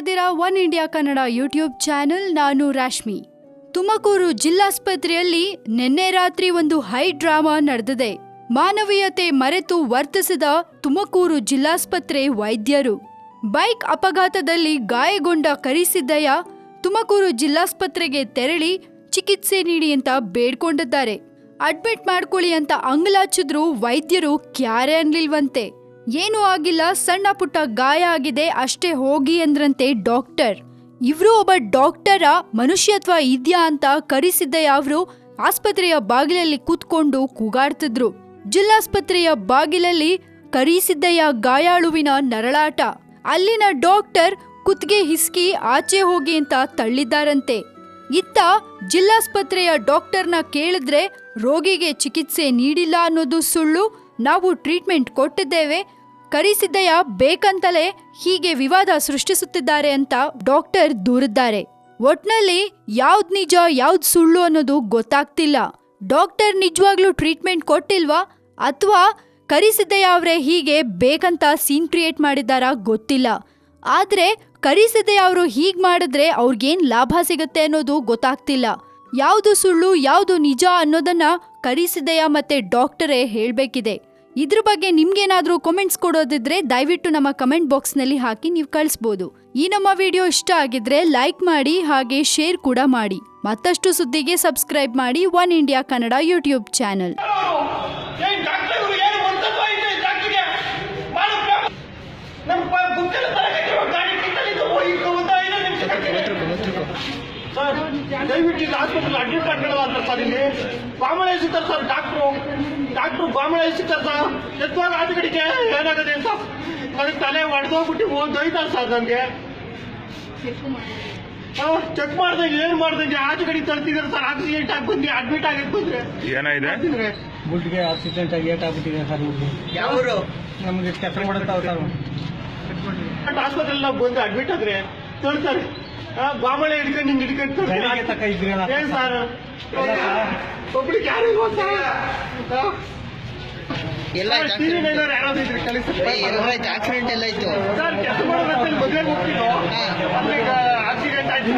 ಇದ್ದೀರಾ one India Kannada YouTube channel. ನಾನು ರಾಶ್ಮಿ. ತುಮಕೂರು ಜಿಲ್ಲಾಸ್ಪತ್ರೆಯಲ್ಲಿ ನಿನ್ನೆ ರಾತ್ರಿ ಒಂದು ಹೈ ಡ್ರಾಮಾ ನಡೆದಿದೆ. ಮಾನವೀಯತೆ ಮರೆತು ವರ್ತಿಸಿದ ತುಮಕೂರು ಜಿಲ್ಲಾಸ್ಪತ್ರೆ ವೈದ್ಯರು. ಬೈಕ್ ಅಪಘಾತದಲ್ಲಿ ಗಾಯಗೊಂಡ ಕರಿಸಿದ್ದಯ್ಯ ತುಮಕೂರು ಜಿಲ್ಲಾಸ್ಪತ್ರೆಗೆ ತೆರಳಿ ಚಿಕಿತ್ಸೆ ನೀಡಿ ಅಂತ ಬೇಡ್ಕೊಂಡಿದ್ದಾರೆ. ಅಡ್ಮಿಟ್ ಮಾಡ್ಕೊಳ್ಳಿ ಅಂತ ಅಂಗಲಾಚಿದ್ರು ವೈದ್ಯರು ಕ್ಯಾರೆ ಅನ್ಲಿಲ್ವಂತೆ. ಏನೂ ಆಗಿಲ್ಲ, ಸಣ್ಣ ಪುಟ್ಟ ಗಾಯ ಆಗಿದೆ ಅಷ್ಟೇ ಹೋಗಿ ಅಂದ್ರಂತೆ ಡಾಕ್ಟರ್. ಇವ್ರು ಒಬ್ಬ ಡಾಕ್ಟರ, ಮನುಷ್ಯತ್ವ ಇದ್ಯಾ ಅಂತ ಕರಿಸಿದ್ದಯ್ಯ ಅವರು ಆಸ್ಪತ್ರೆಯ ಬಾಗಿಲಲ್ಲಿ ಕೂತ್ಕೊಂಡು ಕೂಗಾಡ್ತಿದ್ರು. ಜಿಲ್ಲಾಸ್ಪತ್ರೆಯ ಬಾಗಿಲಲ್ಲಿ ಕರಿಸಿದ್ದಯ್ಯ ಗಾಯಾಳುವಿನ ನರಳಾಟ. ಅಲ್ಲಿನ ಡಾಕ್ಟರ್ ಕುತ್ತಿಗೆ ಹಿಸ್ಕಿ ಆಚೆ ಹೋಗಿ ಅಂತ ತಳ್ಳಿದ್ದಾರಂತೆ. ಇತ್ತ ಜಿಲ್ಲಾಸ್ಪತ್ರೆಯ ಡಾಕ್ಟರ್ನ ಕೇಳಿದ್ರೆ ರೋಗಿಗೆ ಚಿಕಿತ್ಸೆ ನೀಡಿಲ್ಲ ಅನ್ನೋದು ಸುಳ್ಳು, ನಾವು ಟ್ರೀಟ್ಮೆಂಟ್ ಕೊಟ್ಟಿದ್ದೇವೆ, ಕರಿಸಿದ್ದಯ್ಯ ಬೇಕಂತಲೇ ಹೀಗೆ ವಿವಾದ ಸೃಷ್ಟಿಸುತ್ತಿದ್ದಾರೆ ಅಂತ ಡಾಕ್ಟರ್ ದೂರಿದ್ದಾರೆ. ಒಟ್ನಲ್ಲಿ ಯಾವ್ದ್ ನಿಜ ಯಾವ್ದ್ ಸುಳ್ಳು ಅನ್ನೋದು ಗೊತ್ತಾಗ್ತಿಲ್ಲ. ಡಾಕ್ಟರ್ ನಿಜವಾಗ್ಲೂ ಟ್ರೀಟ್ಮೆಂಟ್ ಕೊಟ್ಟಿಲ್ವಾ ಅಥವಾ ಕರಿಸಿದ್ದಯ್ಯ ಅವರೇ ಹೀಗೆ ಬೇಕಂತ ಸೀನ್ ಕ್ರಿಯೇಟ್ ಮಾಡಿದ್ದಾರಾ ಗೊತ್ತಿಲ್ಲ. ಆದ್ರೆ ಕರಿಸಿದ್ದಯ್ಯ ಅವರು ಹೀಗ್ ಮಾಡಿದ್ರೆ ಅವ್ರಿಗೇನ್ ಲಾಭ ಸಿಗುತ್ತೆ ಅನ್ನೋದು ಗೊತ್ತಾಗ್ತಿಲ್ಲ. ಯಾವುದು ಸುಳ್ಳು ಯಾವುದು ನಿಜ ಅನ್ನೋದನ್ನ ಕರಿಸಿದ್ದಯ್ಯ ಮತ್ತೆ ಡಾಕ್ಟರೇ ಹೇಳ್ಬೇಕಿದೆ. ಇದ್ರ ಬಗ್ಗೆ ನಿಮ್ಗೇನಾದ್ರೂ ಕಾಮೆಂಟ್ಸ್ ಕೊಡೋದಿದ್ರೆ ದಯವಿಟ್ಟು ನಮ್ಮ ಕಮೆಂಟ್ ಬಾಕ್ಸ್ನಲ್ಲಿ ಹಾಕಿ ನೀವು ಕಳಿಸ್ಬೋದು. ಈ ನಮ್ಮ ವಿಡಿಯೋ ಇಷ್ಟ ಆಗಿದ್ರೆ ಲೈಕ್ ಮಾಡಿ, ಹಾಗೆ ಶೇರ್ ಕೂಡ ಮಾಡಿ. ಮತ್ತಷ್ಟು ಸುದ್ದಿಗೆ ಸಬ್ಸ್ಕ್ರೈಬ್ ಮಾಡಿ one India Kannada YouTube channel. Sir ದಯವಿಟ್ಟು ಈಗ ಆಸ್ಪತ್ರೆ ಅಡ್ಮಿಟ್ ಮಾಡ್ಕೊಳ್ಳೋದು ಸರ್. ಇಲ್ಲಿ ಬಾಮಳೆ ಸಿಗ್ತಾರೆ ಸರ್, ಡಾಕ್ಟ್ರು ಬಾಮಳೆ ಸಿಗ್ತಾರೆ ಸರ್. ಎತ್ತುವಾಗ ಆಚೆ ಕಡೆಗೆ ಏನಾಗುತ್ತೆ ಅಂತ ನನಗೆ ತಲೆ ಹೊಡೆದೋಗ್ಬಿಟ್ಟು ದೊಯ್ತಾರೆ ಸರ್. ನನಗೆ ಚೆಕ್ ಮಾಡ್ದಂಗೆ ಏನು ಮಾಡ್ದಂಗೆ ಆಚೆ ಕಡೆ ತರ್ತಿದ್ದಾರೆ ಸರ್. ಆಕ್ಸಿಡೆಂಟ್ ಆಗಿ ಬಂದು ಅಡ್ಮಿಟ್ ಆಗಿ ಬಂದ್ರೆ ಏನಾಗಿದೆ? ಬುಲ್ಟ್ಗೆ ಆಕ್ಸಿಡೆಂಟ್ ಆಗಿ ಏಟಾಗ್ಬಿಟ್ಟಿದೆ ಸರ್. ಯಾವರು ನಮಗೆ ಕೆಲಸ ಮಾಡುತ್ತಾವೆ ಸರ್. ಆಸ್ಪತ್ರೆಯಲ್ಲಿ ನಾವು ಬಂದು ಅಡ್ಮಿಟ್ ಆದ್ರೆ ತೋರ್ತಾರೆ ಬಾಮಳೆ ಹಿಡ್ಕೊಂಡು ಹಿಂಗೆ ಹಿಡ್ಕೊಂಡು ಏನ್ ಸರ್ ಒಬ್ಳಿಗೆ ಯಾರು ಆಕ್ಸಿಡೆಂಟ್ ಎಲ್ಲ ಇತ್ತು ಸರ್. ಕೆಲಸ ಮಾಡೋದ್ರಲ್ಲಿ ಮದುವೆಗೆ ಹೋಗ್ತಿದ್ದು ಆಕ್ಸಿಡೆಂಟ್ ಆಯ್ತು.